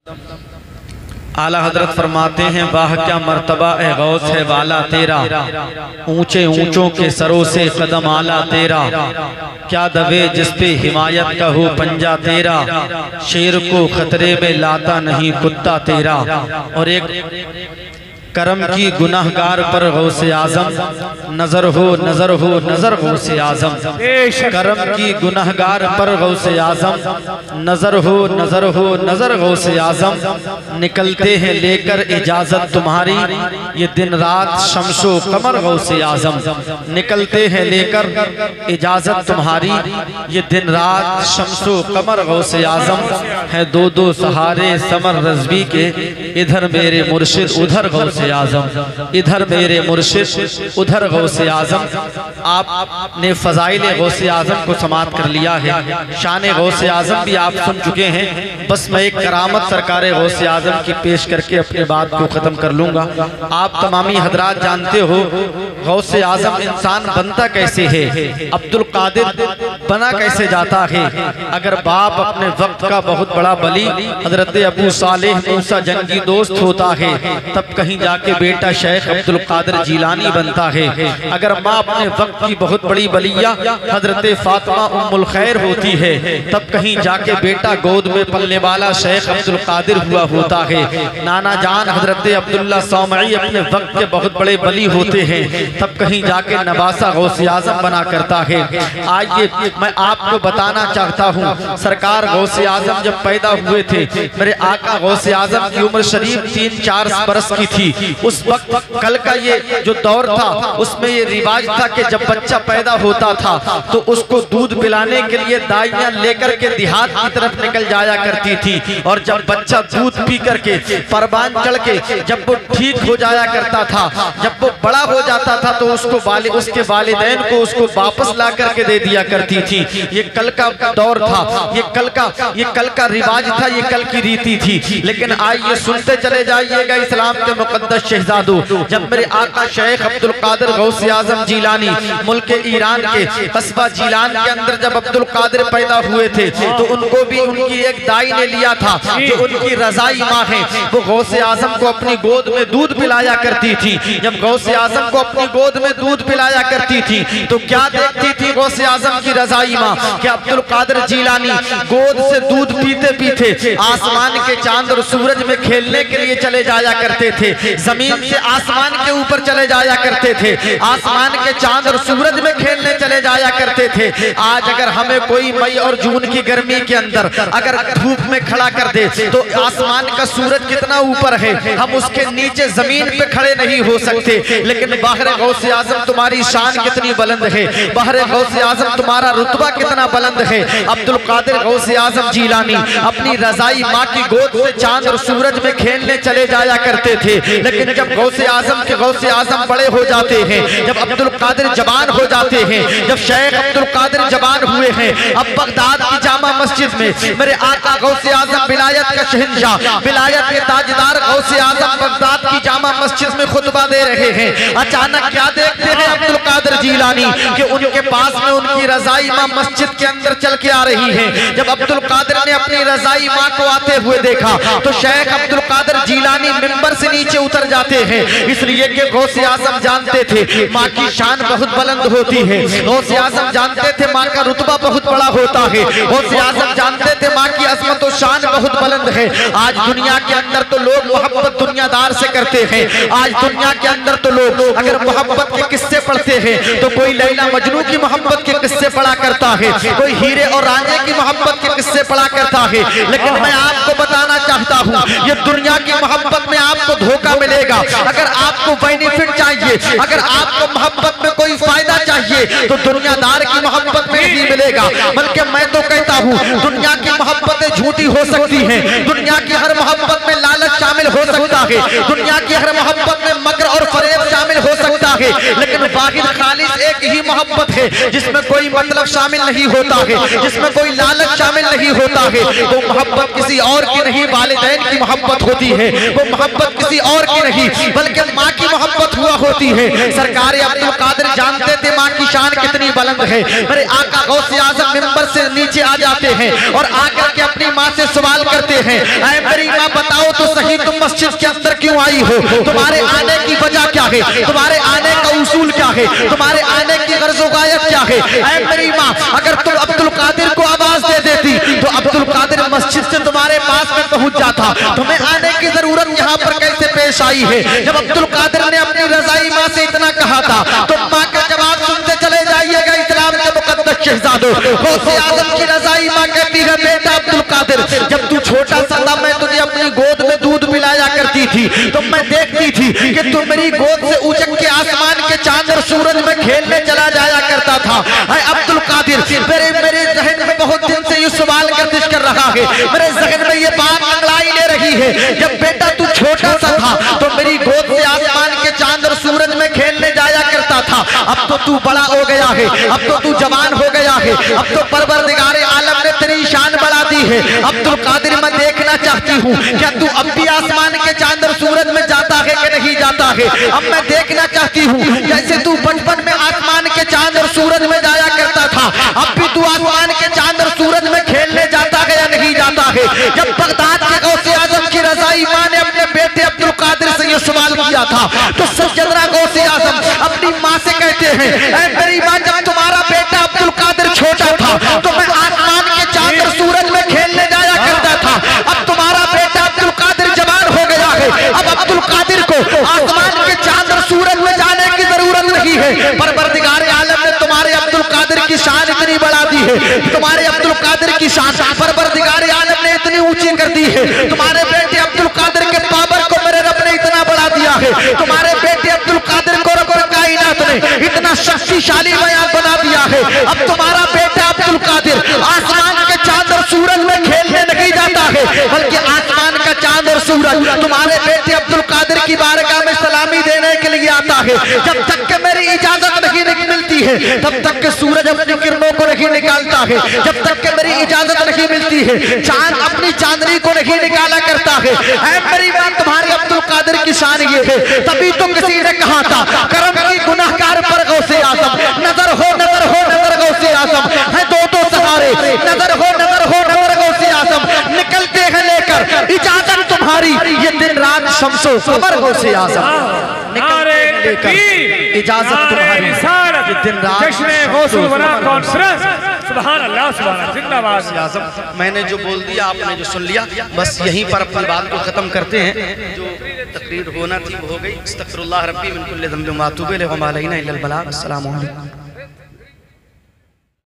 आला हजरत फरमाते हैं वाह क्या मर्तबा ए गौस है वाला तेरा, ऊंचे ऊंचों के सरों से कदम आला तेरा, क्या दबे जिस पे हिमायत का हो पंजा तेरा, शेर को खतरे में लाता नहीं कुत्ता तेरा। और एक करम की गुनाहगार पर गौसे आजम, नजर हो नजर हो नजर गौसे आजम, करम की गुनाहगार पर गौसे आजम, नजर हो नजर हो नजर गौसे आजम। निकलते हैं लेकर इजाजत तुम्हारी ये दिन रात शमशो कमर गौसे आजम, निकलते हैं लेकर इजाजत तुम्हारी ये दिन रात शमशो कमर गौसे आजम। है दो दो सहारे समर रज़वी के, इधर मेरे मुर्शिद उधर गौसे आजम, इधर मेरे मुर्शिद उधर गौसे आजम। आपने फजाइल गौसे आजम को समाप्त कर लिया है, शान गौसे आजम भी आप सुन चुके हैं। बस मैं एक करामत सरकार गौसे आजम की पेश करके अपनी बात को खत्म कर लूंगा। आप तमामी हजरात जानते हो गौसे आजम इंसान बनता कैसे है, अब्दुल कादिर बना कैसे जाता है। अगर बाप अपने वक्त का बहुत बड़ा बली हजरत अबू सालेह मूसा जंगी दोस्त होता है, तब कहीं जाके बेटा शेख अब्दुल कादिर जीलानी बनता है। अगर माँ अपने वक्त की बहुत बड़ी बलिया हजरत फातिमा उम्मुल खैर होती है, तब कहीं जाके बेटा गोद में पलने वाला शेख अब्दुल कादिर हुआ होता है। नाना जान हजरत अब्दुल्ला सौमई अपने वक्त के बहुत बड़े बली होते हैं, तब कहीं जाके नवासा गौसे आजम बना करता है। आइए मैं आपको बताना चाहता हूँ, सरकार गौसे आजम जब पैदा हुए थे, मेरे आका गौसे आजम की उम्र शरीफ 3-4 बरस की थी। उस वक्त कल का ये जो दौर था उसमें ये रिवाज था कि जब बच्चा पैदा होता था तो उसको दूध पिलाने के लिए दाइयां लेकर के देहात की तरफ निकल जाया करती थी। और जब बच्चा दूध पी करके परवान चढ़ के जब वो ठीक हो जाया करता था, जब वो बड़ा हो जाता था तो उसको उसके वालिदैन को उसको वापस ला करके दे दिया करती थी। ये कल का दौर था, ये कल का रिवाज था, ये कल की रीति थी। लेकिन आइए सुनते चले जाइएगा इस्लाम के मुकद्दस शहजादों, जब मेरे आका शेख अब्दुल कादिर गौसे आजम जीलानी मुल्क ईरान के कस्बा जीलान के अंदर जब अब्दुल कादिर पैदा हुए थे, तो उनको भी उनकी एक दाई ने लिया था जो उनकी रजाई माँ है। वो गौसे आजम को अपनी गोद में दूध पिलाया करती थी। जब गौसे आजम को अपनी गोद में दूध पिलाया करती थी तो क्या देखती थी गौसे आजम की रजाई माँ कि अब्दुल कादिर जीलानी गोद से दूध पीते पीते आसमान के चांद और सूरज में खेलने के लिए चले जाया करते थे, जमीन से आसमान के ऊपर चले जाया करते थे, आसमान के चांद और सूरज में खेलने चले जाया करते थे। आज अगर हमें कोई मई और जून की गर्मी के अंदर अगर धूप में खड़ा कर दे तो आसमान का सूरज कितना ऊपर है, हम उसके नीचे जमीन पे खड़े नहीं हो सकते। लेकिन बाहर गौसे आजम तुम्हारी शान कितनी बुलंद है, बाहर गौसे आजम तुम्हारा रुतबा कितना बुलंद है। अब्दुल कादिर गौसे आजम जीलानी अपनी रजाई माँ की गोद से चांद और सूरज में खेलने चले जाया करते थे। लेकिन जब गौसे आजम बड़े हो जाते हैं, जब अब्दुल कादिर जवान हो जाते हैं, जब शेख अब्दुल कादिर जवान हुए हैं, अब बगदाद की जामा मस्जिद में मेरे आका गौसे आजम विलायत का शहंशाह, विलायत के ताजदार गौसे आजम बगदाद की जामा मस्जिद में खुतबा दे रहे हैं। अचानक क्या देखते हैं अब्दुल कादिर जीलानी कि उनके पास में उनकी रजाई माँ मस्जिद के अंदर चल के आ रही है। जब अब्दुल कादिर ने अपनी रजाई माँ को आते हुए देखा तो शेख अब्दुल कादिर जीलानी मिंबर से नीचे उतर जाते हैं, इसलिए कि गौसे आजम जानते थे माँ की शान बहुत बुलंद होती है। गौसे आजम जानते थे माँ का रुतबा बहुत बड़ा होता है। गौसे आजम जानते थे माँ की अजमत और शान बहुत बुलंद है। आज दुनिया के अंदर तो लोग मोहब्बत दुनियादार से करते हैं। आज दुनिया के अंदर तो लोग अगर मोहब्बत के किस्से पढ़ते हैं तो कोई लैला मजनू की मोहब्बत के किस्से पढ़ा करता है, कोई हीरे और रांझे की मोहब्बत के किस्से पढ़ा करता है। लेकिन मैं आपको बताना चाहता हूँ ये दुनिया की मोहब्बत में आपको धोखा मिलेगा। अगर आपको बेनिफिट चाहिए, अगर आपको मोहब्बत में कोई फायदा चाहिए तो दुनियादार की मोहब्बत में नहीं मिलेगा। बल्कि मैं तो कहता हूँ दुनिया की मोहब्बतें झूठी हो सकती हैं, दुनिया की हर मोहब्बत में लालच शामिल शामिल हो सकता है, दुनिया की हर मोहब्बत में मकर और फरेब शामिल हो सकता है, लेकिन वाहिद खालिस एक ही मोहब्बत है जिसमें कोई मतलब शामिल नहीं होता है, जिसमें कोई लालच शामिल नहीं होता है। वो मोहब्बत किसी और की नहीं, वालिदैन की मोहब्बत होती है। वो मोहब्बत किसी और की नहीं बल्कि माँ की मोहब्बत हुआ होती है। सरकार अब्दुल कादिर जानते थे माँ की शान कितनी बुलंद है। मेरे आका गौसे आजम मिंबर से नीचे आ जाते हैं और आकर के अपनी माँ से सवाल करते हैं, ऐ मेरी माँ बताओ तो सही, तुम मस्जिद के अंदर क्यों आई हो? तुम्हारे आने की वजह क्या है? तुम्हारे आने का उसूल क्या है? तुम्हारे आने की गर्ज़ो गायत क्या है? ऐ मेरी माँ, अगर तुम अब्दुल कादिर को आवाज दे देती तो अब्दुल कादिर मस्जिद से तुम्हारे पास में पहुंच जाता। तुम्हें आने की जरूरत यहाँ पर कैसे पेश आई है? जब अब्दुल कादिर ने अपनी रजाई माँ से इतना कहा था तो माँ का जवाब सुनते चले जाइएगा। इस्लाम के मुकद्दस शहजादों, गौसे आजम की रजाई माँ कहती है, बेटा अब्दुल कादिर, जब तू छोटा सा था मैं तुझे अपनी गोद में दूध पिलाया करती थी तो मैं देखती थी कि तू मेरी गोद से उचक के आसमान के चांद और सूरज में खेलने चला जाया करता था। अब्दुल कादिर, मेरे जहन में बहुत दिन से ये सवाल गर्दिश कर रहा है, मेरे जहन में ये बात अंगड़ाई ले रही है, जब बेटा तू छोटा सा था तो मेरी गोद से आसमान के चांद और सूरज में खेलने जाया करता था। अब तो तू बड़ा हो गया है, अब तो तू जवान हो गया है, अब तो परवरदिगारे आलम ने तेरी शान बढ़ा दी है। अब्दुल कादिर, मैं देखना चाहती हूँ क्या तू अब भी आसमान के चांद और सूरज में जाता है कि नहीं जाता है? अब मैं देखना चाहती हूँ जैसे तू बचपन में आसमान के चांद और सूरज में जाया करता था, अब भी तू आसमान के चांद और सूरज में खेलने जाता है या नहीं जाता है? जब बगदाद के गौसे आजम की रजाई माँ ने अपने बेटे अब्दुल कादिर से ये सवाल किया था तो सज्जदरा गौसे आजम अपनी माँ से कहते हैं, ऐ मेरी माँ, जब तुम्हारा बेटा अब्दुल कादिर छोटा था तो मैं आसमान के चांद और सूरज में खेलने जाया करता था। अब तुम्हारा बेटा अब्दुल कादिर जवान हो गया है, अब अब्दुल कादिर को आसमान के चांद और सूरज में जाने की जरूरत नहीं है। परवरदिगारे आलम ने तुम्हारे अब्दुल कादिर की शान इतनी बढ़ा दी है, तुम्हारे अब्दुल कादिर की शान परवरदिगारे आलम ने इतनी ऊंची कर दी है। तुम्हारे बेटे अब्दुल कादिर के पावर को मेरे रब ने इतना बढ़ा दिया है, तुम्हारे बेटे अब्दुल कादिर को रब कायनात ने इतना शक्तिशाली बयान बना दिया है। अब तुम्हारा बेटा अब्दुल कादिर आसमान के चांद और सूरज में खेलने नहीं जाता है बल्कि आसमान का चांद और सूरज तुम्हारे बेटे अब्दुल कादिर की बारगाह में सलामी देने के लिए आता है। जब तक कि मेरी इजाजत नहीं मिलती है तब तक के सूरज अपनी किरणों को नहीं निकालता है, जब तक कि मेरी इजाजत नहीं मिलती है चांद अपनी चांदनी को नहीं निकाला करता है। ऐ मेरी बात, तुम्हारे अब्दुल कादिर की शान ये है, तभी तो किसी ने कहा था करम की गुनाहगार पर गौसे आजम, नजर हो नजर हो नजर गौसे आजम है, दो सहारे, नजर हो नजर हो नजर गौसे आजम, निकलते हैं लेकर इजाजत तुम्हारी ये दिन रात शम्सो कमर गौसे आजम, इजाजत तुम्हारी ये दिन रात कॉन्फ्रेंस। सुभान अल्लाह, सुभान अल्लाह, जिंदाबाद आजम। मैंने जो बोल दिया आपने जो सुन लिया, बस यहीं पर अपनी बात को खत्म करते हैं। जो तकरीर होना थी वो हो गई। अस्तगफिरुल्लाह रब्बी मिन कुल्लि ज़ंबिन व अतूबु इलैहि व मा अलैना इल्लल बलाग। अस्सलामु अलैकुम।